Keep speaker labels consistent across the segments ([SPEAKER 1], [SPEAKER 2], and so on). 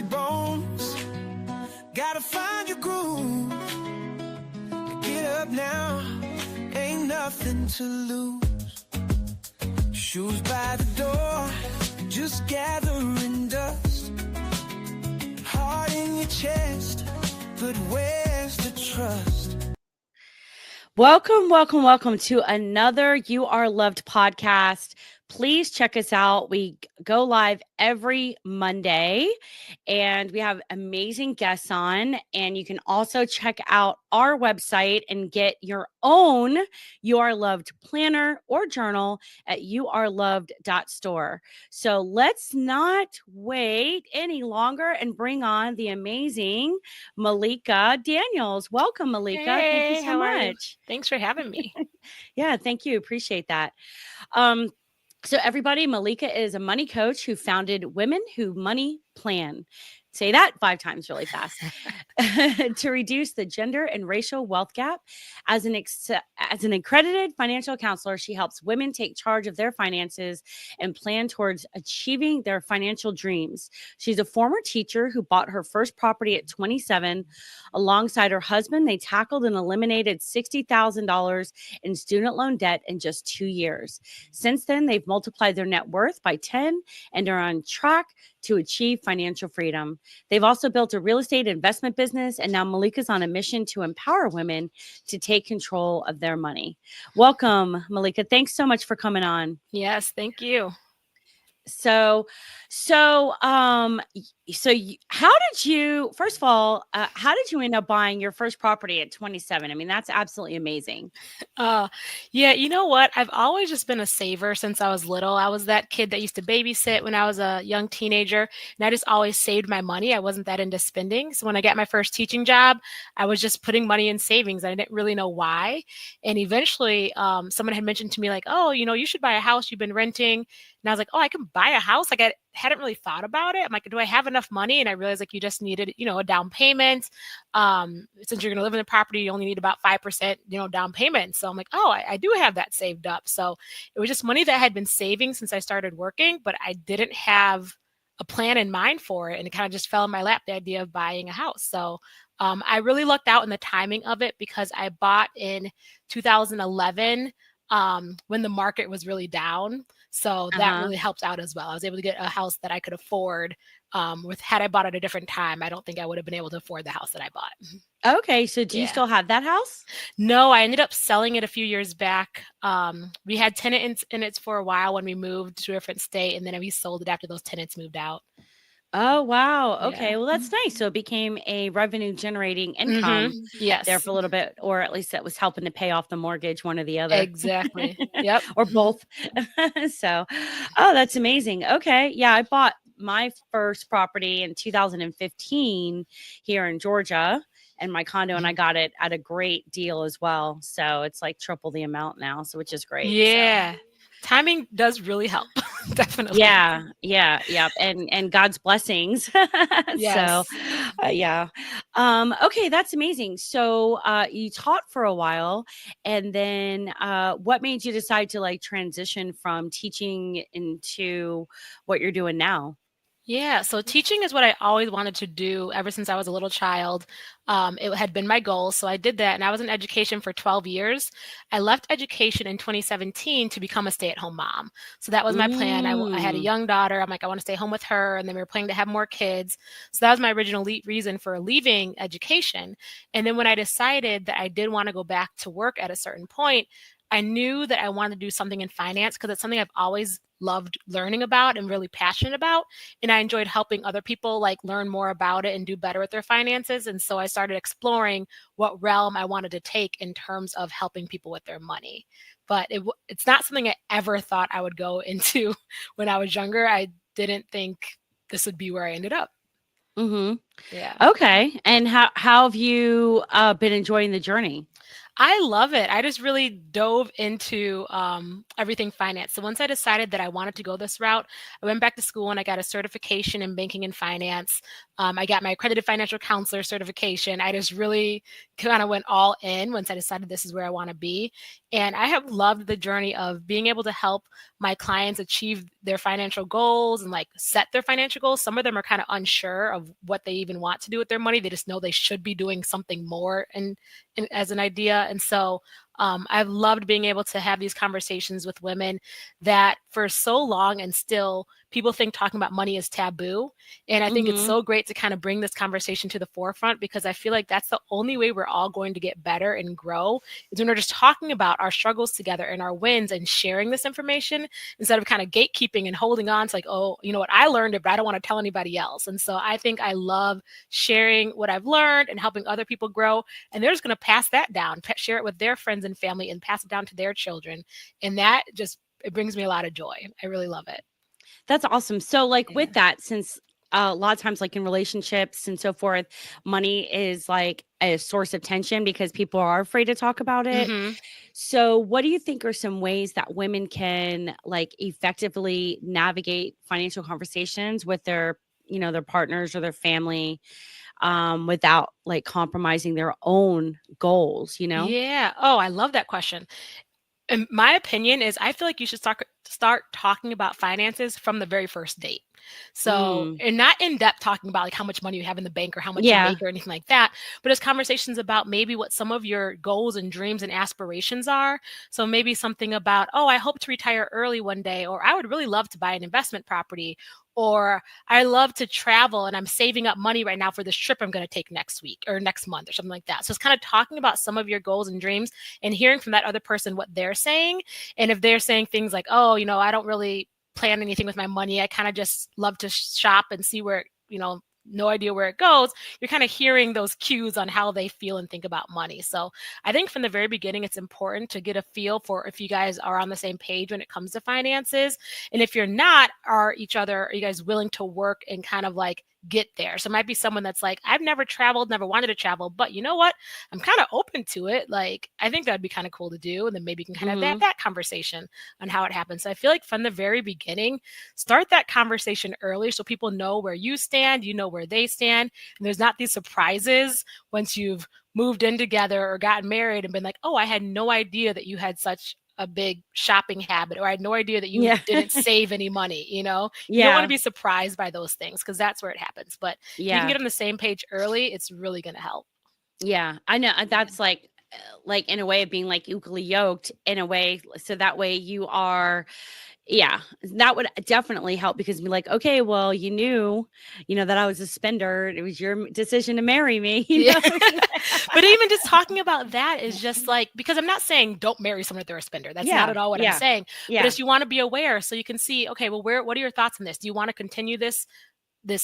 [SPEAKER 1] your bones. Gotta find your groove. Get up now, ain't nothing to lose. Shoes by the door, just gathering dust. Heart in your chest, but where's the trust?
[SPEAKER 2] Welcome to another You Are Loved podcast. Please check us out. We go live every Monday and we have amazing guests on. And you can also check out our website and get your own You Are Loved planner or journal at youareloved.store. So let's not wait any longer and bring on the amazing Malika Daniels. Welcome, Malika.
[SPEAKER 3] Hey,
[SPEAKER 2] thank you so
[SPEAKER 3] how are you?
[SPEAKER 2] much.
[SPEAKER 3] Thanks for having me.
[SPEAKER 2] Yeah, thank you. Appreciate that. So everybody, Malika is a money coach who founded Women Who Money Plan. Say that 5 times really fast. To reduce the gender and racial wealth gap. As an accredited financial counselor, she helps women take charge of their finances and plan towards achieving their financial dreams. She's a former teacher who bought her first property at 27. Alongside her husband, they tackled and eliminated $60,000 in student loan debt in just 2 years. Since then, they've multiplied their net worth by 10 and are on track to achieve financial freedom. They've also built a real estate investment business, and now Malika's on a mission to empower women to take control of their money. Welcome, Malika. Thanks so much for coming on.
[SPEAKER 3] Yes, thank you.
[SPEAKER 2] So how did you, first of all, how did you end up buying your first property at 27? I mean, that's absolutely amazing.
[SPEAKER 3] Yeah, you know what? I've always just been a saver since I was little. I was that kid that used to babysit when I was a young teenager, and I just always saved my money. I wasn't that into spending. So when I got my first teaching job, I was just putting money in savings. I didn't really know why. And eventually, someone had mentioned to me like, oh, you should buy a house you've been renting. And I was like, oh, I can buy a house? Like I hadn't really thought about it. I'm like, do I have enough money? And I realized like you just needed, a down payment. Since you're going to live in the property, you only need about 5%, down payment. So I'm like, oh, I do have that saved up. So it was just money that I had been saving since I started working, but I didn't have a plan in mind for it. And it kind of just fell in my lap, the idea of buying a house. So I really lucked out in the timing of it because I bought in 2011 when the market was really down. So that really helped out as well. I was able to get a house that I could afford. Had I bought at a different time, I don't think I would have been able to afford the house that I bought.
[SPEAKER 2] Okay. So do you still have that house?
[SPEAKER 3] No, I ended up selling it a few years back. We had tenants in it for a while when we moved to a different state, and then we sold it after those tenants moved out.
[SPEAKER 2] Oh, wow. Okay.
[SPEAKER 3] Yeah.
[SPEAKER 2] Well, that's nice. So it became a revenue generating income
[SPEAKER 3] Yes.
[SPEAKER 2] there for a little bit, or at least that was helping to pay off the mortgage, one or the other.
[SPEAKER 3] Exactly. Yep.
[SPEAKER 2] Or both. So, that's amazing. Okay. Yeah. I bought my first property in 2015 here in Georgia and my condo, and I got it at a great deal as well. So it's like triple the amount now. So which is great.
[SPEAKER 3] Yeah.
[SPEAKER 2] So.
[SPEAKER 3] Timing does really help. Definitely.
[SPEAKER 2] Yeah. And God's blessings.
[SPEAKER 3] Yes.
[SPEAKER 2] So, yeah. Okay, that's amazing. So, you taught for a while, and then, what made you decide to like transition from teaching into what you're doing now?
[SPEAKER 3] Yeah, so teaching is what I always wanted to do ever since I was a little child. It had been my goal, so I did that, and I was in education for 12 years. I left education in 2017 to become a stay-at-home mom. So that was my plan. I had a young daughter. I'm like, I want to stay home with her, and then we were planning to have more kids. So that was my original reason for leaving education. And then when I decided that I did want to go back to work at a certain point, I knew that I wanted to do something in finance because it's something I've always loved learning about and really passionate about. And I enjoyed helping other people like learn more about it and do better with their finances. And so I started exploring what realm I wanted to take in terms of helping people with their money. But it's not something I ever thought I would go into when I was younger. I didn't think this would be where I ended up.
[SPEAKER 2] Mm-hmm.
[SPEAKER 3] Yeah.
[SPEAKER 2] Okay. And how have you been enjoying the journey?
[SPEAKER 3] I love it. I just really dove into everything finance. So once I decided that I wanted to go this route, I went back to school and I got a certification in banking and finance. I got my accredited financial counselor certification. I just really kind of went all in once I decided this is where I want to be. And I have loved the journey of being able to help my clients achieve their financial goals and like set their financial goals. Some of them are kind of unsure of what they even want to do with their money. They just know they should be doing something more and as an idea. And so I've loved being able to have these conversations with women that for so long and still people think talking about money is taboo. And I think it's so great to kind of bring this conversation to the forefront because I feel like that's the only way we're all going to get better and grow is when we're just talking about our struggles together and our wins and sharing this information instead of kind of gatekeeping and holding on to like, oh, you know what, I learned it, but I don't want to tell anybody else. And so I think I love sharing what I've learned and helping other people grow. And they're just going to pass that down, share it with their friends and family and pass it down to their children. And that just, it brings me a lot of joy. I really love it.
[SPEAKER 2] That's awesome. So like with that, since a lot of times like in relationships and so forth, money is like a source of tension because people are afraid to talk about it. So what do you think are some ways that women can like effectively navigate financial conversations with their, their partners or their family without like compromising their own goals,
[SPEAKER 3] Yeah. Oh, I love that question. And my opinion is I feel like you should start talking about finances from the very first date. So,
[SPEAKER 2] Mm.
[SPEAKER 3] and not in depth talking about like how much money you have in the bank or how much you
[SPEAKER 2] Yeah.
[SPEAKER 3] make or anything like that, but it's conversations about maybe what some of your goals and dreams and aspirations are. So maybe something about, oh, I hope to retire early one day, or I would really love to buy an investment property, or I love to travel and I'm saving up money right now for this trip I'm going to take next week or next month or something like that. So it's kind of talking about some of your goals and dreams and hearing from that other person what they're saying. And if they're saying things like, oh, I don't really plan anything with my money. I kind of just love to shop and see where, no idea where it goes. You're kind of hearing those cues on how they feel and think about money. So I think from the very beginning, it's important to get a feel for if you guys are on the same page when it comes to finances. And if you're not, are you guys willing to work and kind of like get there? So it might be someone that's like, I've never traveled, never wanted to travel, but you know what? I'm kind of open to it. Like, I think that'd be kind of cool to do. And then maybe you can kind of have that conversation on how it happens. So I feel like from the very beginning, start that conversation early so people know where you stand, where they stand. And there's not these surprises once you've moved in together or gotten married and been like, oh, I had no idea that you had such a big shopping habit, or I had no idea that you didn't save any money. You don't want to be surprised by those things because that's where it happens. But if you can get on the same page early, it's really going to help.
[SPEAKER 2] Yeah, I know. That's like in a way of being like equally yoked in a way. So that way you are, that would definitely help because be like, okay, well, you knew, that I was a spender. It was your decision to marry me.
[SPEAKER 3] But even just talking about that is just like, because I'm not saying don't marry someone if they're a spender. That's not at all what I'm saying. But as you want to be aware, so you can see, okay, well, what are your thoughts on this? Do you want to continue this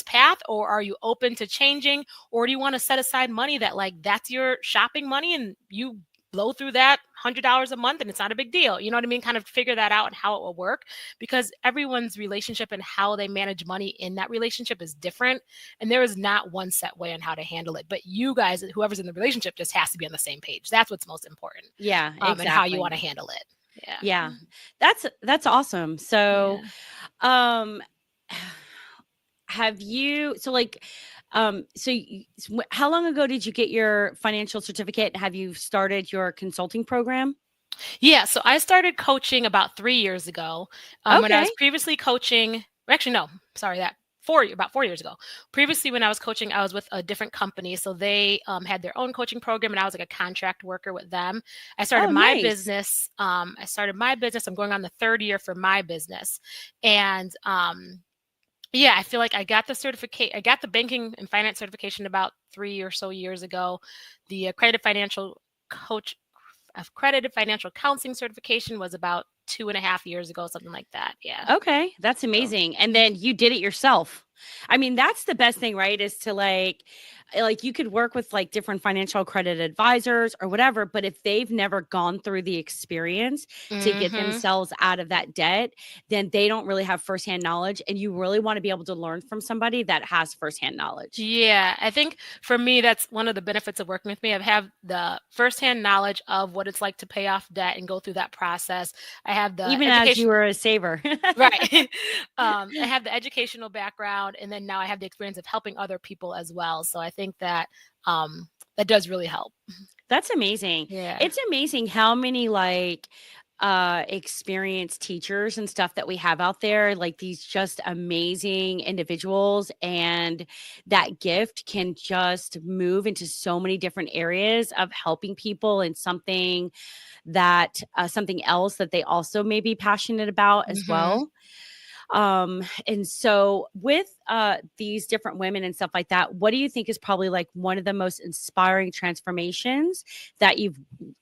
[SPEAKER 3] path, or are you open to changing, or do you want to set aside money that like that's your shopping money and you blow through that $100 a month and it's not a big deal? You know what I mean? Kind of figure that out and how it will work, because everyone's relationship and how they manage money in that relationship is different. And there is not one set way on how to handle it. But you guys, whoever's in the relationship, just has to be on the same page. That's what's most important.
[SPEAKER 2] Yeah. Exactly.
[SPEAKER 3] And how you want to handle it.
[SPEAKER 2] Yeah. That's awesome. So, have you, so like, how long ago did you get your financial certificate? Have you started your consulting program?
[SPEAKER 3] Yeah, so I started coaching about 3 years ago. When I was previously coaching, actually, no, sorry, about 4 years ago. Previously, when I was coaching, I was with a different company. So they had their own coaching program, and I was like a contract worker with them. I started my business. I'm going on the third year for my business. And I feel like I got the certificate. I got the banking and finance certification about 3 or so years ago. The accredited financial counseling certification was about 2.5 years ago, something like that. Yeah.
[SPEAKER 2] Okay. That's amazing. And then you did it yourself. I mean, that's the best thing, right? Is to like, like you could work with like different financial credit advisors or whatever, but if they've never gone through the experience to get
[SPEAKER 3] Mhm.
[SPEAKER 2] themselves out of that debt, then they don't really have firsthand knowledge. And you really want to be able to learn from somebody that has firsthand knowledge.
[SPEAKER 3] Yeah, I think for me, that's one of the benefits of working with me. I have the firsthand knowledge of what it's like to pay off debt and go through that process. I have the
[SPEAKER 2] Even as you
[SPEAKER 3] education,
[SPEAKER 2] were a saver.
[SPEAKER 3] right? I have the educational background, and then now I have the experience of helping other people as well. So I think that that does really help.
[SPEAKER 2] That's amazing.
[SPEAKER 3] Yeah.
[SPEAKER 2] It's amazing how many like experienced teachers and stuff that we have out there, like these just amazing individuals, and that gift can just move into so many different areas of helping people in something that something else that they also may be passionate about as
[SPEAKER 3] Hmm.
[SPEAKER 2] well. And so with these different women and stuff like that, what do you think is probably like one of the most inspiring transformations that you've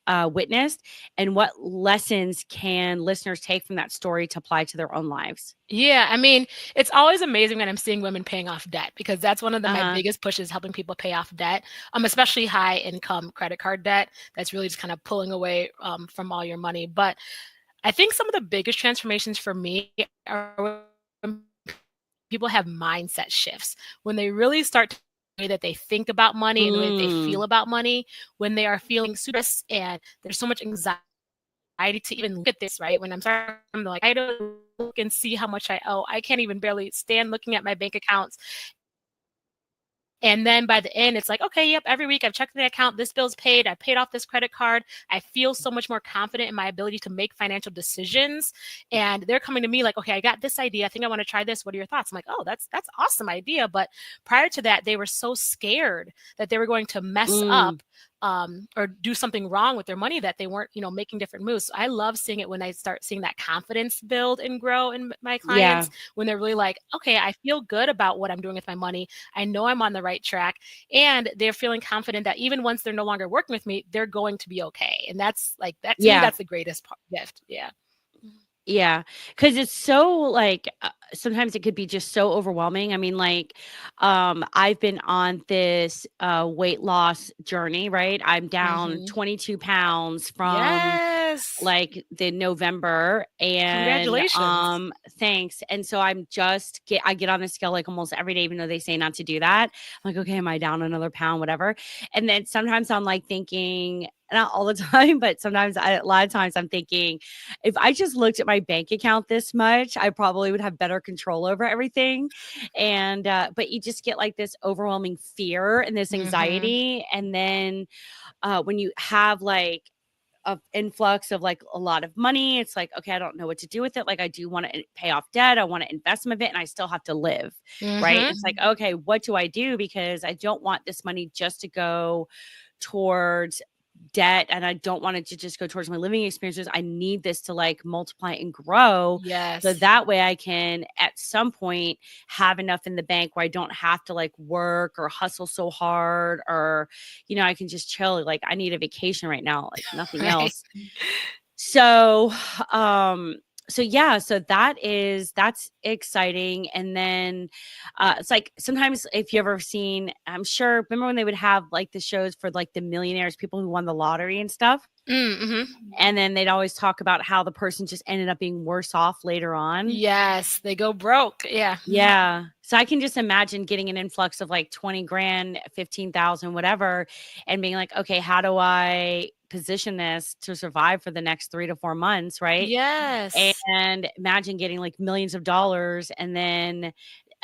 [SPEAKER 2] witnessed, and what lessons can listeners take from that story to apply to their own lives?
[SPEAKER 3] Yeah, I mean, it's always amazing when I'm seeing women paying off debt because that's one of my
[SPEAKER 2] Uh-huh.
[SPEAKER 3] biggest pushes, helping people pay off debt, especially high income credit card debt. That's really just kind of pulling away from all your money. But I think some of the biggest transformations for me are when people have mindset shifts, when they really start to the way that they think about money and the way that they
[SPEAKER 2] Mm.
[SPEAKER 3] feel about money, when they are feeling super and there's so much anxiety to even look at this, right? When I'm like, I don't look and see how much I owe. I can't even barely stand looking at my bank accounts. And then by the end, it's like, okay, yep, every week I've checked the account. This bill's paid. I paid off this credit card. I feel so much more confident in my ability to make financial decisions. And they're coming to me like, okay, I got this idea. I think I want to try this. What are your thoughts? I'm like, oh, that's awesome idea. But prior to that, they were so scared that they were going to mess
[SPEAKER 2] Mm.
[SPEAKER 3] up or do something wrong with their money that they weren't, making different moves. So I love seeing it when I start seeing that confidence build and grow in my
[SPEAKER 2] Yeah.
[SPEAKER 3] clients, when they're really like, okay, I feel good about what I'm doing with my money. I know I'm on the right track, and they're feeling confident that even once they're no longer working with me, they're going to be okay. And that's like that to me,
[SPEAKER 2] Yeah.
[SPEAKER 3] that's the greatest gift. Yeah.
[SPEAKER 2] Yeah, because it's so like sometimes it could be just so overwhelming. I mean, like, I've been on this weight loss journey, right? I'm down
[SPEAKER 3] Hmm.
[SPEAKER 2] 22 pounds from
[SPEAKER 3] Yes.
[SPEAKER 2] like the November, and
[SPEAKER 3] Congratulations.
[SPEAKER 2] thanks. And so I get on the scale like almost every day, even though they say not to do that. I'm like, okay, am I down another pound, whatever? And then sometimes I'm like thinking, not all the time, but sometimes a lot of times I'm thinking, if I just looked at my bank account this much, I probably would have better control over everything. And but you just get like this overwhelming fear and this
[SPEAKER 3] Hmm.
[SPEAKER 2] anxiety, and then when you have like a influx of like a lot of money, it's like, okay, I don't know what to do with it. Like I do want to pay off debt, I want to invest some of it, and I still have to live, right?
[SPEAKER 3] Hmm.
[SPEAKER 2] It's like, okay, what do I do? Because I don't want this money just to go towards debt, and I don't want it to just go towards my living experiences. I need this to like multiply and grow, so
[SPEAKER 3] Yes.
[SPEAKER 2] that way I can at some point have enough in the bank where I don't have to like work or hustle so hard, or I can just chill. Like I need a vacation right now, like nothing
[SPEAKER 3] Right.
[SPEAKER 2] else. So, um, so yeah, so that's exciting. And then it's like sometimes if you ever seen, I'm sure, remember when they would have like the shows for like the millionaires, people who won the lottery and stuff?
[SPEAKER 3] Mm-hmm.
[SPEAKER 2] And then they'd always talk about how the person just ended up being worse off later on.
[SPEAKER 3] Yes, they go broke. Yeah.
[SPEAKER 2] Yeah. So I can just imagine getting an influx of like 20 grand, 15,000, whatever, and being like, okay, how do I position this to survive for the next 3 to 4 months? Right.
[SPEAKER 3] Yes.
[SPEAKER 2] And imagine getting like millions of dollars. And then,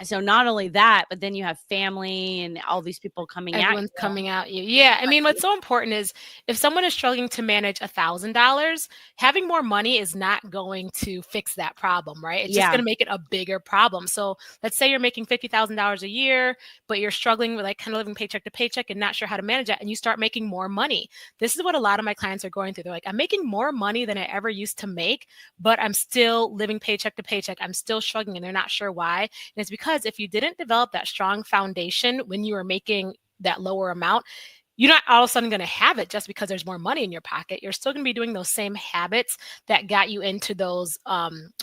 [SPEAKER 2] so not only that, but then you have family and all these people coming at
[SPEAKER 3] Everyone's
[SPEAKER 2] you.
[SPEAKER 3] coming at you. Yeah. I mean, what's so important is if someone is struggling to manage $1,000, having more money is not going to fix that problem, right? It's just going
[SPEAKER 2] Yeah.
[SPEAKER 3] to make it a bigger problem. So let's say you're making $50,000 a year, but you're struggling with like kind of living paycheck to paycheck and not sure how to manage that. And you start making more money. This is what a lot of my clients are going through. They're like, I'm making more money than I ever used to make, but I'm still living paycheck to paycheck. I'm still struggling and they're not sure why. And it's because if you didn't develop that strong foundation when you were making that lower amount, you're not all of a sudden going to have it just because there's more money in your pocket. You're still going to be doing those same habits that got you into those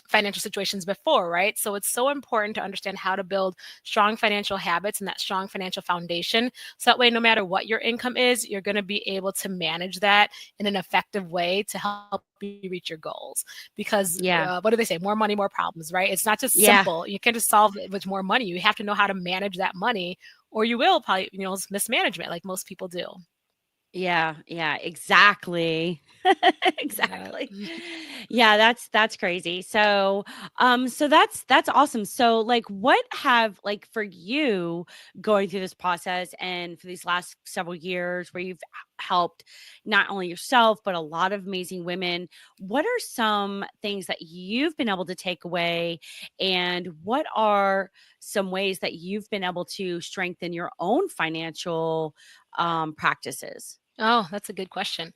[SPEAKER 3] financial situations before, right? So it's so important to understand how to build strong financial habits and that strong financial foundation. So that way, no matter what your income is, you're going to be able to manage that in an effective way to help you reach your goals. Because
[SPEAKER 2] Yeah.
[SPEAKER 3] what do they say? More money, more problems, right? It's not just
[SPEAKER 2] Yeah.
[SPEAKER 3] simple. You can't just solve it with more money. You have to know how to manage that money, or you will probably, mismanagement like most people do.
[SPEAKER 2] Yeah, yeah, exactly.
[SPEAKER 3] Yeah.
[SPEAKER 2] Exactly. Yeah, that's crazy. So, so that's awesome. So, like, what have like for you going through this process and for these last several years where you've helped not only yourself but a lot of amazing women, what are some things that you've been able to take away, and what are some ways that you've been able to strengthen your own financial practices?
[SPEAKER 3] Oh, that's a good question.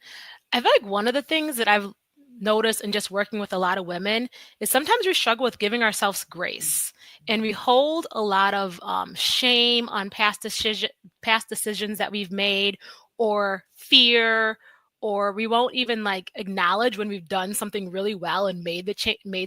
[SPEAKER 3] I feel like one of the things that I've noticed in just working with a lot of women is sometimes we struggle with giving ourselves grace, and we hold a lot of shame on past decisions that we've made, or fear, or we won't even like acknowledge when we've done something really well and made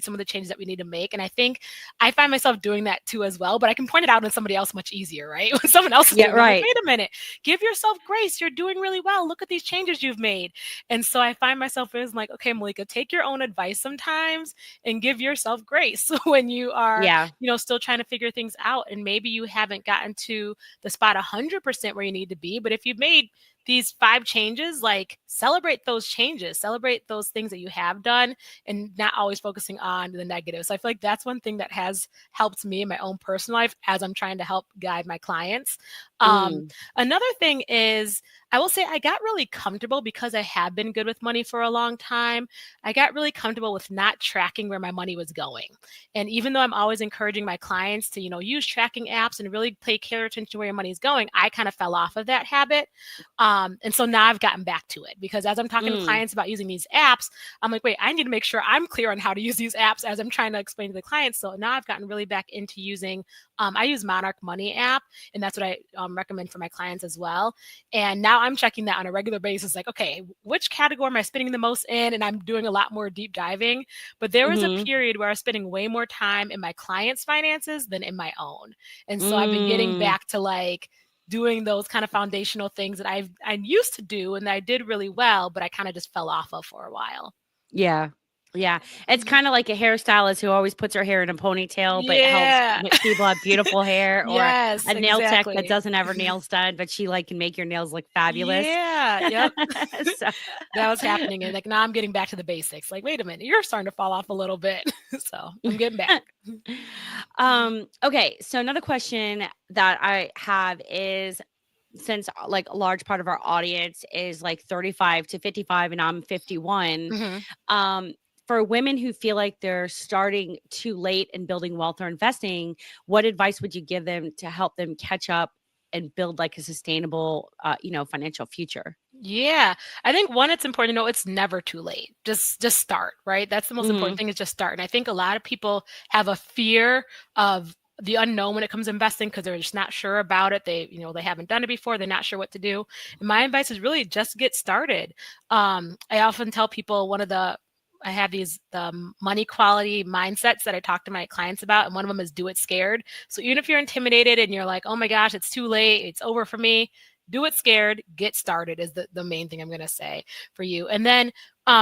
[SPEAKER 3] some of the changes that we need to make. And I think I find myself doing that too as well, but I can point it out on somebody else much easier, right? When someone else is
[SPEAKER 2] Yeah,
[SPEAKER 3] doing it, I'm like,
[SPEAKER 2] right.
[SPEAKER 3] wait a minute, give yourself grace. You're doing really well. Look at these changes you've made. And so I find myself as like, okay, Malika, take your own advice sometimes and give yourself grace when you are,
[SPEAKER 2] Yeah.
[SPEAKER 3] still trying to figure things out. And maybe you haven't gotten to the spot 100% where you need to be, but if you've made these 5 changes, like celebrate those changes, celebrate those things that you have done, and not always focusing on the negative. So I feel like that's one thing that has helped me in my own personal life as I'm trying to help guide my clients. Um,
[SPEAKER 2] Mm,
[SPEAKER 3] Another thing is, I will say I got really comfortable because I have been good with money for a long time. I got really comfortable with not tracking where my money was going. And even though I'm always encouraging my clients to, use tracking apps and really pay care attention to where your money is going, I kind of fell off of that habit. And so now I've gotten back to it, because as I'm talking to
[SPEAKER 2] mm,
[SPEAKER 3] clients about using these apps, I'm like, wait, I need to make sure I'm clear on how to use these apps as I'm trying to explain to the clients. So now I've gotten really back into using, I use Monarch Money app, and that's what I recommend for my clients as well. And now I'm checking that on a regular basis, like, okay, which category am I spending the most in? And I'm doing a lot more deep diving. But there was a
[SPEAKER 2] mhm,
[SPEAKER 3] period where I was spending way more time in my clients' finances than in my own. And so I've been getting
[SPEAKER 2] mm.
[SPEAKER 3] back to like doing those kind of foundational things that I used to do and that I did really well, but I kind of just fell off of for a while.
[SPEAKER 2] Yeah. Yeah. It's kinda like a hairstylist who always puts her hair in a ponytail, but helps
[SPEAKER 3] Yeah.
[SPEAKER 2] people have beautiful hair, or
[SPEAKER 3] Yes,
[SPEAKER 2] a nail tech that
[SPEAKER 3] exactly.
[SPEAKER 2] doesn't have her nails done, but she, like, can make your nails look fabulous.
[SPEAKER 3] Yeah, yep.
[SPEAKER 2] So
[SPEAKER 3] That was happening, and like now I'm getting back to the basics. Like, wait a minute, you're starting to fall off a little bit. So I'm getting back.
[SPEAKER 2] Okay, so another question that I have is, since like a large part of our audience is like 35 to 55 and I'm 51,
[SPEAKER 3] Mhm.
[SPEAKER 2] um for women who feel like they're starting too late in building wealth or investing, what advice would you give them to help them catch up and build like a sustainable financial future?
[SPEAKER 3] Yeah. I think one, it's important to know it's never too late. Just start, right? That's the most important
[SPEAKER 2] Mhm.
[SPEAKER 3] thing, is just start. And I think a lot of people have a fear of the unknown when it comes to investing, because they're just not sure about it. They haven't done it before. They're not sure what to do. And my advice is really just get started. I often tell people I have these money quality mindsets that I talk to my clients about, and one of them is do it scared. So even if you're intimidated and you're like, oh my gosh, it's too late, it's over for me, do it scared, get started is the main thing I'm going to say for you. And then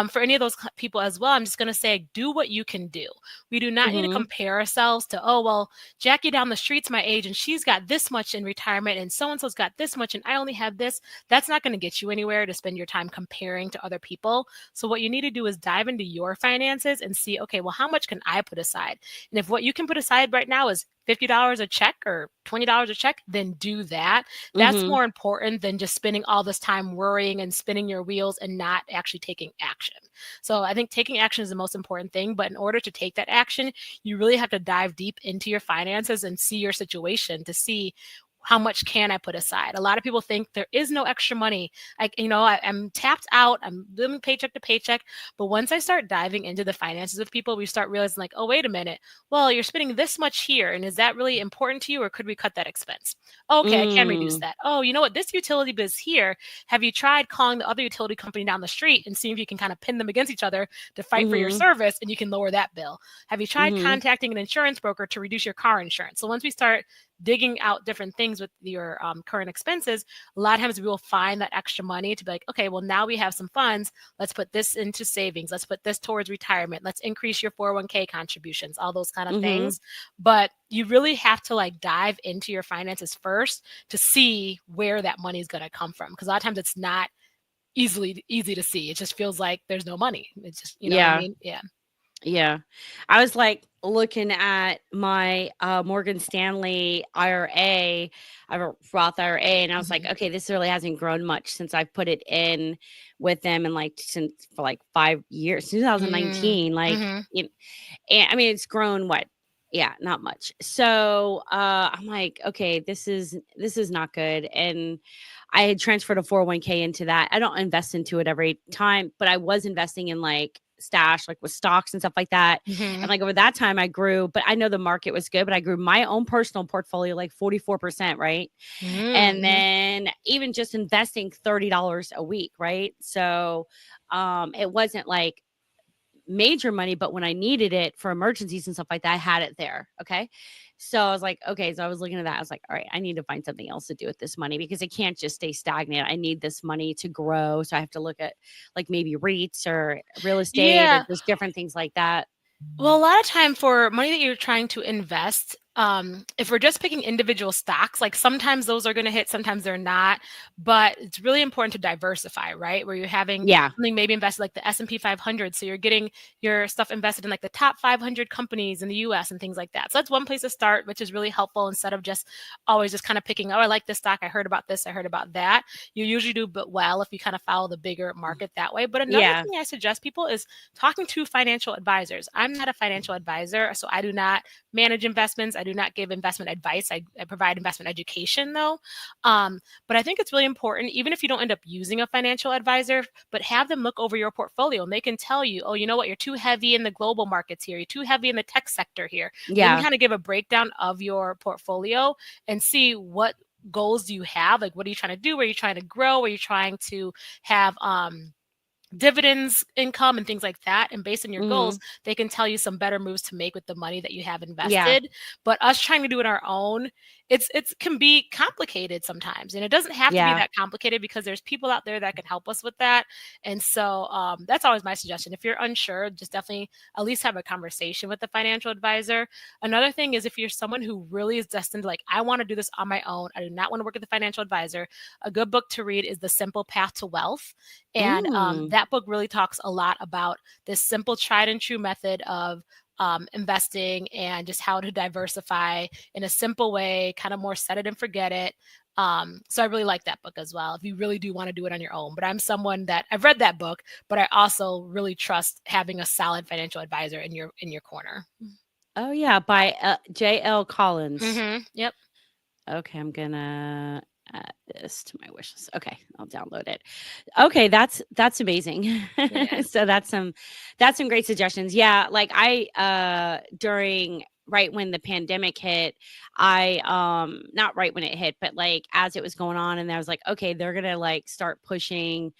[SPEAKER 3] for any of those people as well, I'm just going to say, do what you can do. We do not need to
[SPEAKER 2] Mhm.
[SPEAKER 3] compare ourselves to, oh, well, Jackie down the street's my age and she's got this much in retirement and so-and-so's got this much and I only have this. That's not going to get you anywhere, to spend your time comparing to other people. So what you need to do is dive into your finances and see, okay, well, how much can I put aside? And if what you can put aside right now is $50 a check or $20 a check, then do that. That's
[SPEAKER 2] Mhm.
[SPEAKER 3] more important than just spending all this time worrying and spinning your wheels and not actually taking action. So I think taking action is the most important thing. But in order to take that action, you really have to dive deep into your finances and see your situation to see how much can I put aside? A lot of people think there is no extra money. I'm tapped out. I'm living paycheck to paycheck. But once I start diving into the finances with people, we start realizing like, oh, wait a minute. Well, you're spending this much here. And is that really important to you? Or could we cut that expense? Okay, I can reduce that. Oh, you know what? This utility bill is here. Have you tried calling the other utility company down the street and seeing if you can kind of pin them against each other to fight for your service, and you can lower that bill? Have you tried contacting an insurance broker to reduce your car insurance? So once we start digging out different things with your current expenses, a lot of times we will find that extra money to be like, okay, well, now we have some funds. Let's put this into savings. Let's put this towards retirement. Let's increase your 401k contributions, all those kind of things. But you really have to like dive into your finances first to see where that money is going to come from. Because a lot of times it's not easy to see. It just feels like there's no money. It's just, you know what I mean? Yeah.
[SPEAKER 2] Yeah. I was like looking at my Morgan Stanley IRA, I have a Roth IRA, and I was like, okay, this really hasn't grown much since I put it in with them, and like for like 5 years, 2019. Like, and I mean, it's grown what? Yeah, not much. So I'm like, okay, this is not good. And I had transferred a 401k into that. I don't invest into it every time, but I was investing in like stash, like with stocks and stuff like that. And like over that time I grew, but I know the market was good, but I grew my own personal portfolio like 44%, right? And then even just investing $30 a week, right? So it wasn't like major money, but when I needed it for emergencies and stuff like that, I had it there. Okay. So I was like, okay. So I was looking at that. I was like, all right, I need to find something else to do with this money because it can't just stay stagnant. I need this money to grow. So I have to look at like maybe REITs or real estate or just different things like that.
[SPEAKER 3] Well, a lot of time for money that you're trying to invest, if we're just picking individual stocks, like sometimes those are going to hit, sometimes they're not. But it's really important to diversify, right? Where you're having something maybe invested like the S&P 500. So you're getting your stuff invested in like the top 500 companies in the US and things like that. So that's one place to start, which is really helpful instead of just always just kind of picking, oh, I like this stock. I heard about this. I heard about that. You usually do but well if you kind of follow the bigger market that way. But another thing I suggest people is talking to financial advisors. I'm not a financial advisor, so I do not manage investments. I do not give investment advice. I provide investment education though. But I think it's really important, even if you don't end up using a financial advisor, but have them look over your portfolio and they can tell you, oh, you know what, you're too heavy in the global markets here. You're too heavy in the tech sector here. They can kind of give a breakdown of your portfolio and see what goals do you have? Like, what are you trying to do? Where are you trying to grow? Are you trying to have, dividends income and things like that, and based on your goals they can tell you some better moves to make with the money that you have invested. But us trying to do it our own, it can be complicated sometimes, and it doesn't have to be that complicated because there's people out there that can help us with that. And so that's always my suggestion. If you're unsure, just definitely at least have a conversation with the financial advisor. Another thing is, if you're someone who really is destined to like, I want to do this on my own, I do not want to work with a financial advisor, a good book to read is The Simple Path to Wealth. And that book really talks a lot about this simple, tried and true method of investing and just how to diversify in a simple way, kind of more set it and forget it. So I really like that book as well, if you really do want to do it on your own. But I'm someone that I've read that book, but I also really trust having a solid financial advisor in your corner.
[SPEAKER 2] Oh yeah, by J.L. Collins.
[SPEAKER 3] Yep.
[SPEAKER 2] Okay, I'm gonna add this to my wish list. Okay, I'll download it. Okay, that's amazing. So that's some great suggestions. Yeah, like I during right when the pandemic hit, I not right when it hit, but like as it was going on, and I was like, okay, they're gonna like start pushing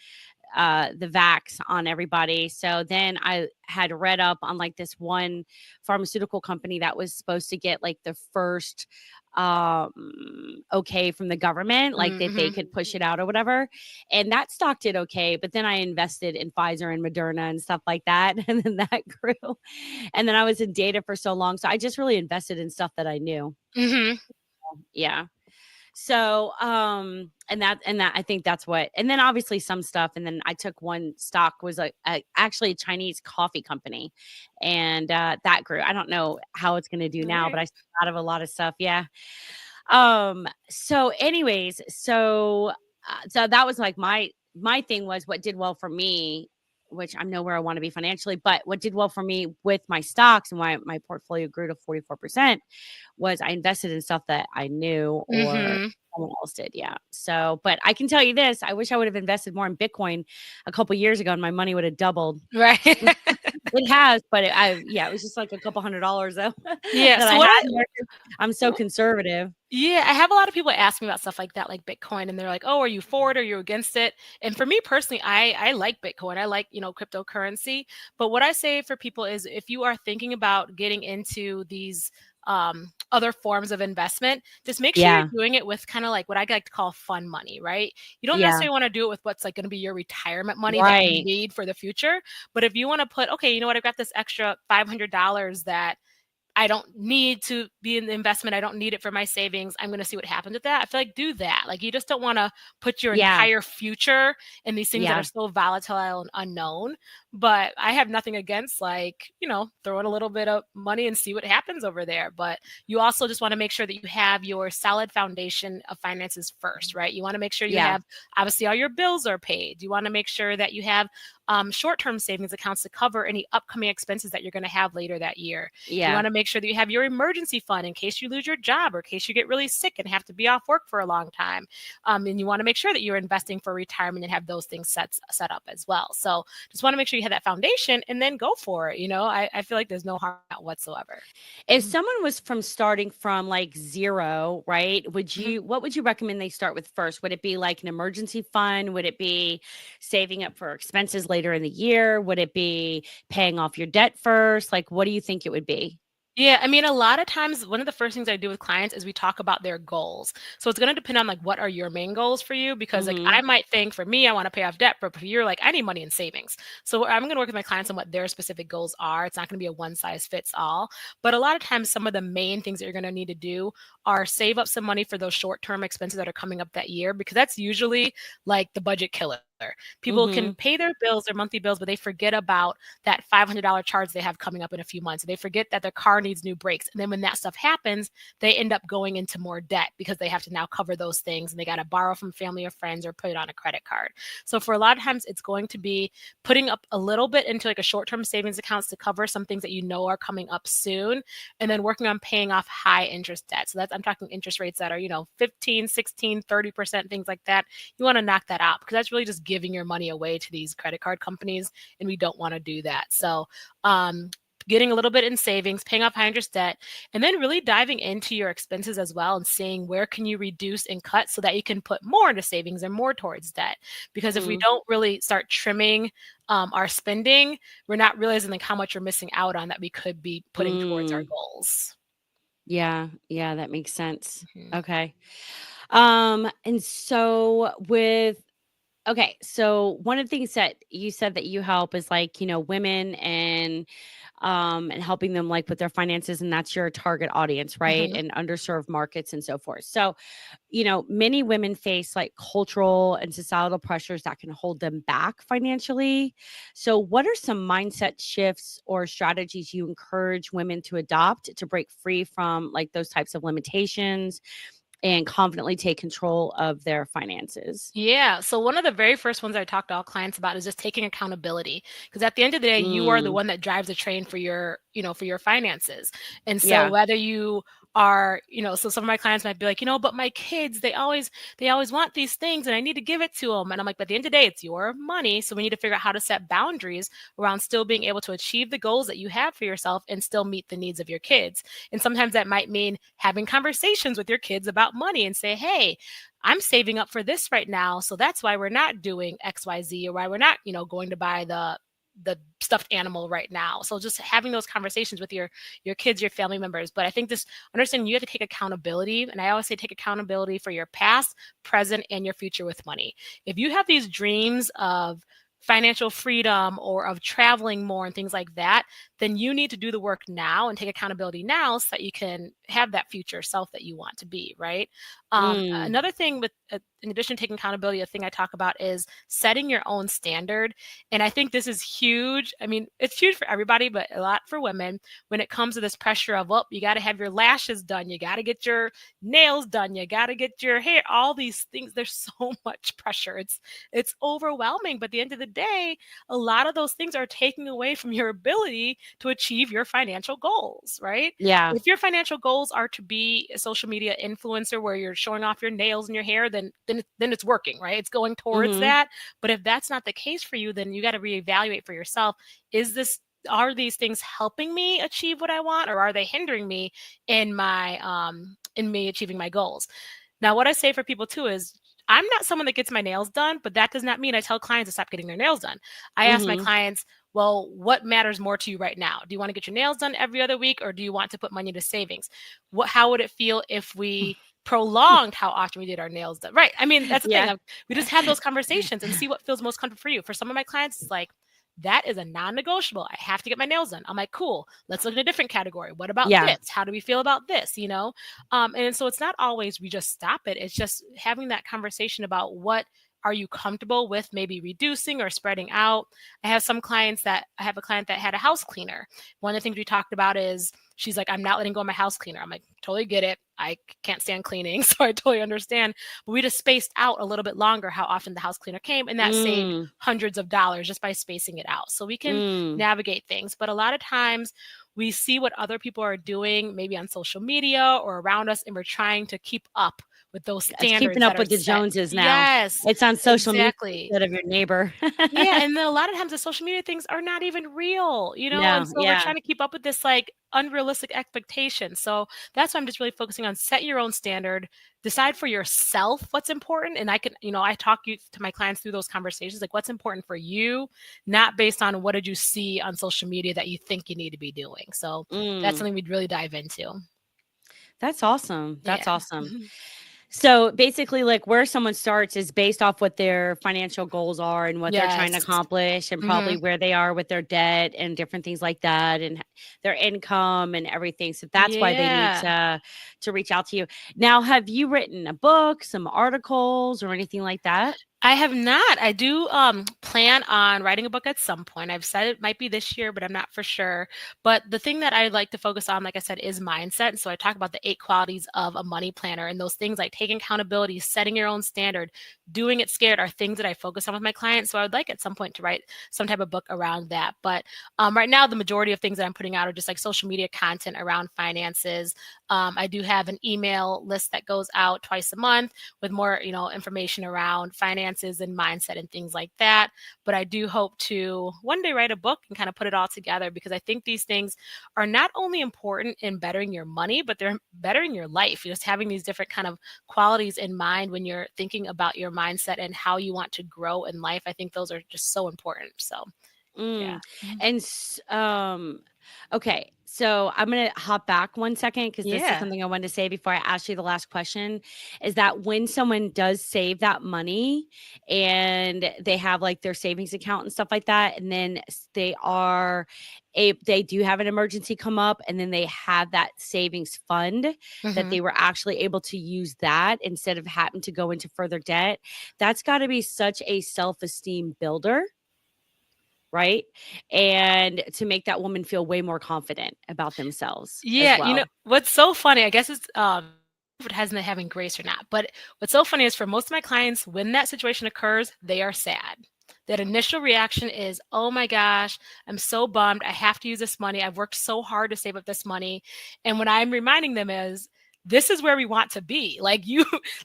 [SPEAKER 2] the vax on everybody. So then I had read up on like this one pharmaceutical company that was supposed to get like the first okay from the government, like that they could push it out or whatever. And that stock did okay. But then I invested in Pfizer and Moderna and stuff like that. And then that grew. And then I was in data for so long. So I just really invested in stuff that I knew. Yeah. So, and that I think that's what, and then obviously some stuff. And then I took one stock was actually a Chinese coffee company, and that grew. I don't know how it's going to do now, but I thought of a lot of stuff. Yeah. So anyways, so that was like my thing was what did well for me which I know where I want to be financially. But what did well for me with my stocks and why my portfolio grew to 44% was I invested in stuff that I knew or
[SPEAKER 3] Mm-hmm.
[SPEAKER 2] someone else did. Yeah. So, but I can tell you this, I wish I would have invested more in Bitcoin a couple years ago and my money would have doubled.
[SPEAKER 3] Right.
[SPEAKER 2] It has, but it was just like a couple $100 though
[SPEAKER 3] Yeah.
[SPEAKER 2] that
[SPEAKER 3] So
[SPEAKER 2] I
[SPEAKER 3] what
[SPEAKER 2] had
[SPEAKER 3] I
[SPEAKER 2] there. I'm so conservative.
[SPEAKER 3] Yeah, I have a lot of people ask me about stuff like that, like Bitcoin, and they're like, "Oh, are you for it or are you against it?" And for me personally, I like Bitcoin. I like, cryptocurrency. But what I say for people is if you are thinking about getting into these other forms of investment, just make sure you're
[SPEAKER 2] Yeah.
[SPEAKER 3] doing it with kind of like what I like to call fun money, right? You don't
[SPEAKER 2] Yeah.
[SPEAKER 3] necessarily want to do it with what's like going to be your retirement money that you
[SPEAKER 2] Right.
[SPEAKER 3] need for the future. But if you want to put, okay, you know what, I've got this extra $500 that I don't need to be in the investment. I don't need it for my savings. I'm going to see what happens with that. I feel like do that. Like you just don't want to put your
[SPEAKER 2] Yeah.
[SPEAKER 3] entire future in these things that
[SPEAKER 2] Yeah.
[SPEAKER 3] are so volatile and unknown. But I have nothing against like, throwing a little bit of money and see what happens over there. But you also just want to make sure that you have your solid foundation of finances first, right? You want to make sure you
[SPEAKER 2] Yeah.
[SPEAKER 3] have obviously all your bills are paid. You want to make sure that you have short-term savings accounts to cover any upcoming expenses that you're going to have later that year. You
[SPEAKER 2] Yeah.
[SPEAKER 3] want to make sure that you have your emergency fund in case you lose your job or in case you get really sick and have to be off work for a long time. And you want to make sure that you're investing for retirement and have those things set up as well. So just want to make sure you have that foundation and then go for it. I feel like there's no harm in that whatsoever.
[SPEAKER 2] If someone was starting from like zero, right?
[SPEAKER 3] Mhm.
[SPEAKER 2] What would you recommend they start with first? Would it be like an emergency fund? Would it be saving up for expenses later in the year? Would it be paying off your debt first? Like, what do you think it would be?
[SPEAKER 3] Yeah, I mean, a lot of times, one of the first things I do with clients is we talk about their goals. So it's going to depend on like what are your main goals for you? Because like
[SPEAKER 2] Mm-hmm.
[SPEAKER 3] I might think for me, I want to pay off debt, but for you're like, I need money in savings. So I'm going to work with my clients on what their specific goals are. It's not going to be a one size fits all. But a lot of times, some of the main things that you're going to need to do are save up some money for those short term expenses that are coming up that year, because that's usually like the budget killer. People
[SPEAKER 2] Mm-hmm.
[SPEAKER 3] can pay their bills, their monthly bills, but they forget about that $500 charge they have coming up in a few months. They forget that their car needs new brakes. And then when that stuff happens, they end up going into more debt because they have to now cover those things and they got to borrow from family or friends or put it on a credit card. So for a lot of times, it's going to be putting up a little bit into like a short-term savings accounts to cover some things that you know are coming up soon, and then working on paying off high interest debt. So I'm talking interest rates that are, 15, 16, 30%, things like that. You want to knock that out because that's really just giving your money away to these credit card companies, and we don't want to do that. So getting a little bit in savings, paying off high interest debt, and then really diving into your expenses as well and seeing where can you reduce and cut so that you can put more into savings and more towards debt. Because if we don't really start trimming our spending, we're not realizing like how much we're missing out on that we could be putting towards our
[SPEAKER 2] Mm.
[SPEAKER 3] goals.
[SPEAKER 2] Yeah. Yeah. That makes sense.
[SPEAKER 3] Mhm.
[SPEAKER 2] Okay. And so okay, so one of the things that you said that you help is like, women and helping them like with their finances, and that's your target audience, right?
[SPEAKER 3] Mhm.
[SPEAKER 2] And underserved markets and so forth. So, many women face like cultural and societal pressures that can hold them back financially. So, what are some mindset shifts or strategies you encourage women to adopt to break free from like those types of limitations and confidently take control of their finances?
[SPEAKER 3] Yeah. So one of the very first ones I talk to all clients about is just taking accountability. Because at the end of the day, you are the
[SPEAKER 2] Mm,
[SPEAKER 3] one that drives the train for your finances. And so
[SPEAKER 2] yeah.
[SPEAKER 3] whether you are, so some of my clients might be like, but my kids, they always want these things and I need to give it to them. And I'm like, but at the end of the day, it's your money. So we need to figure out how to set boundaries around still being able to achieve the goals that you have for yourself and still meet the needs of your kids. And sometimes that might mean having conversations with your kids about money and say, hey, I'm saving up for this right now. So that's why we're not doing XYZ, or why we're not, going to buy the stuffed animal right now. So just having those conversations with your kids, your family members. But I think this understanding you have to take accountability. And I always say take accountability for your past, present, and your future with money. If you have these dreams of financial freedom or of traveling more and things like that, then you need to do the work now and take accountability now so that you can have that future self that you want to be, right? Another thing with, in addition to taking accountability, a thing I talk about is setting your own standard. And I think this is huge. I mean, it's huge for everybody, but a lot for women when it comes to this pressure of, well, you got to have your lashes done. You got to get your nails done. You got to get your hair, all these things. There's so much pressure. It's overwhelming. But at the end of the day, a lot of those things are taking away from your ability to achieve your financial goals, right?
[SPEAKER 2] Yeah.
[SPEAKER 3] If your financial goals are to be a social media influencer where you're showing off your nails and your hair, then it's working, right? It's going towards that. But if that's not the case for you, then you got to reevaluate for yourself. Are these things helping me achieve what I want, or are they hindering me in my in me achieving my goals? Now, what I say for people too is, I'm not someone that gets my nails done, but that does not mean I tell clients to stop getting their nails done. I ask my clients, well, what matters more to you right now? Do you want to get your nails done every other week, or do you want to put money into savings? How would it feel if we prolonged how often we did our nails done? Right. I mean, that's the thing. We just have those conversations and see what feels most comfortable for you. For some of my clients, it's like, that is a non-negotiable. I have to get my nails done. I'm like, cool, let's look at a different category. What about this? How do we feel about this? And so it's not always we just stop it. It's just having that conversation about what are you comfortable with maybe reducing or spreading out. I have a client that had a house cleaner. One of the things we talked about is, she's like, I'm not letting go of my house cleaner. I'm like, totally get it. I can't stand cleaning, so I totally understand. But we just spaced out a little bit longer how often the house cleaner came, and that saved hundreds of dollars just by spacing it out. So we can navigate things. But a lot of times we see what other people are doing, maybe on social media or around us, and we're trying to keep up with those standards.
[SPEAKER 2] It's keeping up with the Joneses now.
[SPEAKER 3] Yes.
[SPEAKER 2] It's on social media instead of your neighbor.
[SPEAKER 3] Yeah. And then a lot of times the social media things are not even real, and so we're trying to keep up with this like unrealistic expectation. So that's why I'm just really focusing on set your own standard, decide for yourself what's important. And I talk to my clients through those conversations, like what's important for you, not based on what did you see on social media that you think you need to be doing. So that's something we'd really dive into.
[SPEAKER 2] That's awesome. That's awesome. So basically, like where someone starts is based off what their financial goals are and what they're trying to accomplish, and probably where they are with their debt and different things like that, and their income and everything. So that's why they need to reach out to you. Now, have you written a book, some articles, or anything like that?
[SPEAKER 3] I have not. I do plan on writing a book at some point. I've said it might be this year, but I'm not for sure. But the thing that I like to focus on, like I said, is mindset. And so I talk about the 8 qualities of a money planner, and those things like taking accountability, setting your own standard, doing it scared are things that I focus on with my clients. So I would like at some point to write some type of book around that. But right now, the majority of things that I'm putting out are just like social media content around finances. I do have an email list that goes out twice a month with more, information around finances and mindset and things like that. But I do hope to one day write a book and kind of put it all together, because I think these things are not only important in bettering your money, but they're bettering your life. Just having these different kind of qualities in mind when you're thinking about your mindset and how you want to grow in life. I think those are just so important. So, yeah.
[SPEAKER 2] And okay, so I'm going to hop back one second, because this is something I wanted to say before I ask you the last question, is that when someone does save that money and they have like their savings account and stuff like that, and then they do have an emergency come up, and then they have that savings fund that they were actually able to use that instead of having to go into further debt, that's got to be such a self-esteem builder. Right. And to make that woman feel way more confident about themselves.
[SPEAKER 3] Yeah.
[SPEAKER 2] As well.
[SPEAKER 3] What's so funny, I guess it's if it has been having grace or not. But what's so funny is for most of my clients, when that situation occurs, they are sad. That initial reaction is, oh my gosh, I'm so bummed. I have to use this money. I've worked so hard to save up this money. And what I'm reminding them is, this is where we want to be. Like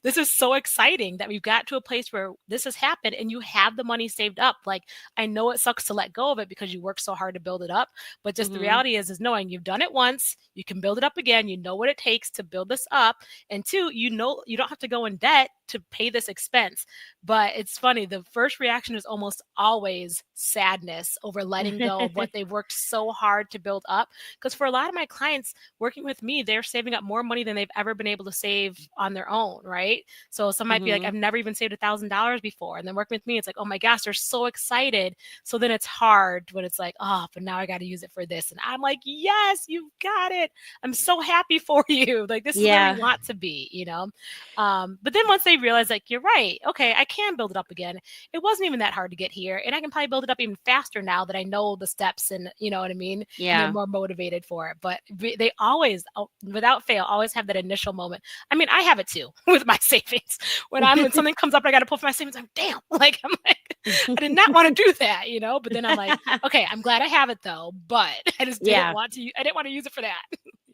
[SPEAKER 3] this is so exciting that we've got to a place where this has happened and you have the money saved up. Like, I know it sucks to let go of it because you worked so hard to build it up, but just the reality is knowing you've done it once, you can build it up again. You know what it takes to build this up. And 2, you don't have to go in debt to pay this expense. But it's funny, the first reaction is almost always sadness over letting go of what they've worked so hard to build up. Because for a lot of my clients working with me, they're saving up more money than they've ever been able to save on their own, right? So some might be like, I've never even saved $1,000 before. And then working with me, it's like, oh my gosh, they're so excited. So then it's hard when it's like, oh, but now I got to use it for this. And I'm like, yes, you've got it. I'm so happy for you. Like, this is where we want to be, you know? But then once they realize, like, you're right, okay, I can build it up again. It wasn't even that hard to get here. And I can probably build it up even faster now that I know the steps and, you know what I mean?
[SPEAKER 2] Yeah.
[SPEAKER 3] And they're more motivated for it. But they always, without fail, always have that initial moment. I mean, I have it too with my savings. When something comes up, I got to pull from my savings. I'm damn, like, I did not want to do that, you know? But then I'm like, okay, I'm glad I have it though, but I just didn't want to use it for that.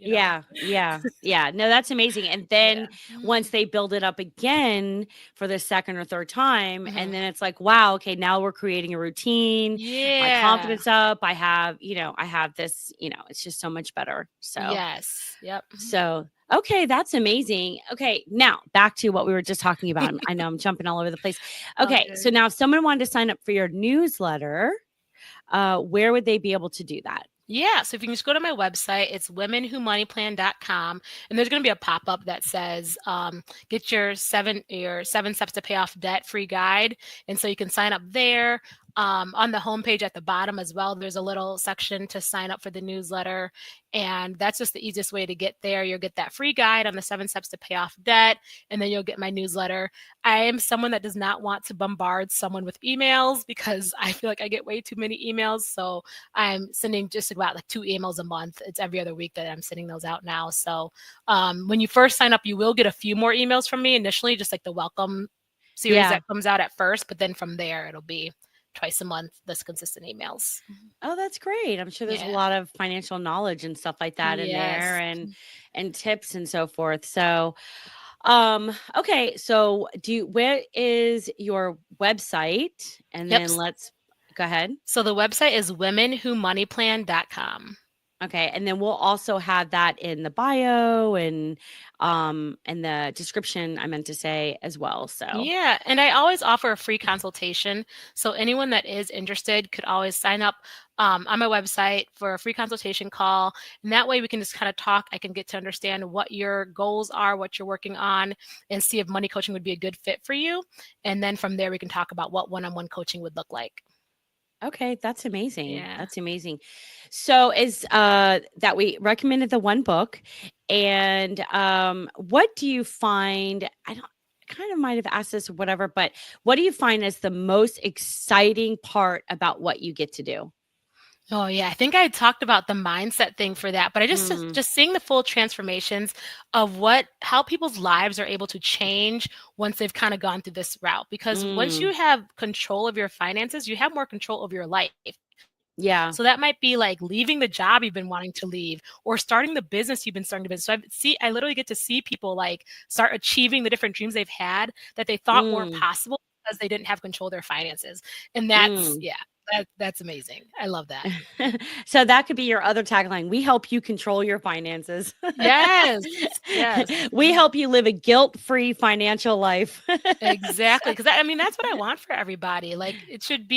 [SPEAKER 3] You know?
[SPEAKER 2] Yeah. No, that's amazing. And then once they build it up again for the second or third time, and then it's like, wow, okay, now we're creating a routine. My confidence up. I have this, it's just so much better. So
[SPEAKER 3] yes. Yep.
[SPEAKER 2] So okay, that's amazing. Okay, now back to what we were just talking about. I know I'm jumping all over the place. Okay, so now if someone wanted to sign up for your newsletter, where would they be able to do that?
[SPEAKER 3] Yeah. So if you can just go to my website, it's womenwhomoneyplan.com. And there's going to be a pop-up that says, get your seven steps to pay off debt free guide. And so you can sign up there. On the homepage at the bottom as well, there's a little section to sign up for the newsletter. And that's just the easiest way to get there. You'll get that free guide on the 7 steps to pay off debt. And then you'll get my newsletter. I am someone that does not want to bombard someone with emails because I feel like I get way too many emails. So I'm sending just about like 2 emails a month. It's every other week that I'm sending those out now. So when you first sign up, you will get a few more emails from me initially, just like the welcome series that comes out at first. But then from there, it'll be twice a month, this consistent emails.
[SPEAKER 2] Oh, that's great. I'm sure there's a lot of financial knowledge and stuff like that in there and tips and so forth. So, okay. So where is your website? And then let's go ahead.
[SPEAKER 3] So the website is womenwhomoneyplan.com.
[SPEAKER 2] Okay. And then we'll also have that in the bio and the description, I meant to say as well. So
[SPEAKER 3] yeah. And I always offer a free consultation. So anyone that is interested could always sign up on my website for a free consultation call. And that way we can just kind of talk. I can get to understand what your goals are, what you're working on, and see if money coaching would be a good fit for you. And then from there, we can talk about what one-on-one coaching would look like.
[SPEAKER 2] Okay, that's amazing.
[SPEAKER 3] Yeah.
[SPEAKER 2] That's amazing. So is that we recommended the one book, and what do you find? I kind of might have asked this or whatever, but what do you find as the most exciting part about what you get to do?
[SPEAKER 3] Oh yeah, I think I talked about the mindset thing for that, but I just seeing the full transformations of how people's lives are able to change once they've kind of gone through this route. Because once you have control of your finances, you have more control of your life.
[SPEAKER 2] Yeah.
[SPEAKER 3] So that might be like leaving the job you've been wanting to leave or starting the business you've been starting to build. So I literally get to see people like start achieving the different dreams they've had that they thought weren't possible because they didn't have control of their finances. And that's that's amazing. I love that.
[SPEAKER 2] So that could be your other tagline. We help you control your finances.
[SPEAKER 3] Yes.
[SPEAKER 2] We help you live a guilt-free financial life.
[SPEAKER 3] Exactly. Because that's what I want for everybody. Like we should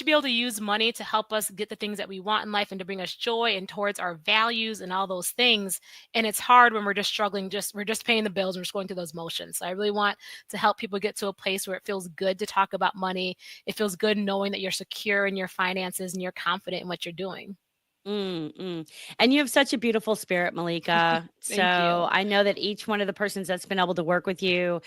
[SPEAKER 3] be able to use money to help us get the things that we want in life and to bring us joy and towards our values and all those things. And it's hard when we're just struggling, we're just paying the bills, we're just going through those motions. So I really want to help people get to a place where it feels good to talk about money. It feels good knowing that you're secure in your finances and you're confident in what you're doing.
[SPEAKER 2] And you have such a beautiful spirit, Malika. So I know that each one of the persons that's been able to work with you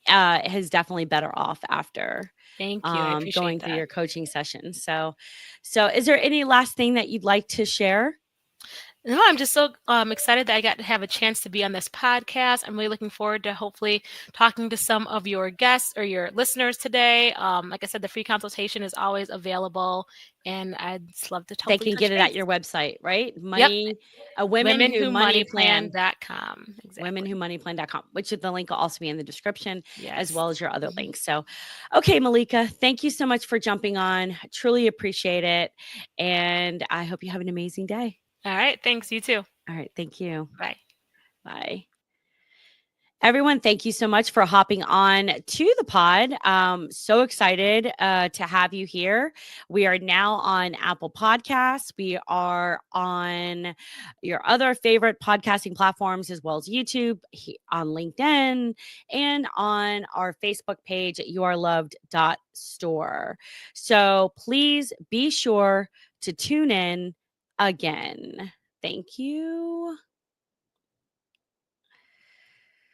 [SPEAKER 2] has definitely better off after.
[SPEAKER 3] Thank you. I appreciate
[SPEAKER 2] going through your coaching sessions. So is there any last thing that you'd like to share?
[SPEAKER 3] No, I'm just so excited that I got to have a chance to be on this podcast. I'm really looking forward to hopefully talking to some of your guests or your listeners today. Like I said, the free consultation is always available, and I'd love to talk.
[SPEAKER 2] They can get it at your website, right? Womenwhomoneyplan.com.
[SPEAKER 3] Exactly.
[SPEAKER 2] Womenwhomoneyplan.com, which the link will also be in the description, as well as your other links. So, okay, Malika, thank you so much for jumping on. I truly appreciate it, and I hope you have an amazing day.
[SPEAKER 3] All right. Thanks. You too.
[SPEAKER 2] All right. Thank you.
[SPEAKER 3] Bye.
[SPEAKER 2] Bye. Everyone, thank you so much for hopping on to the pod. So excited to have you here. We are now on Apple Podcasts. We are on your other favorite podcasting platforms, as well as YouTube, on LinkedIn, and on our Facebook page at youareloved.store. So please be sure to tune in again. Thank you.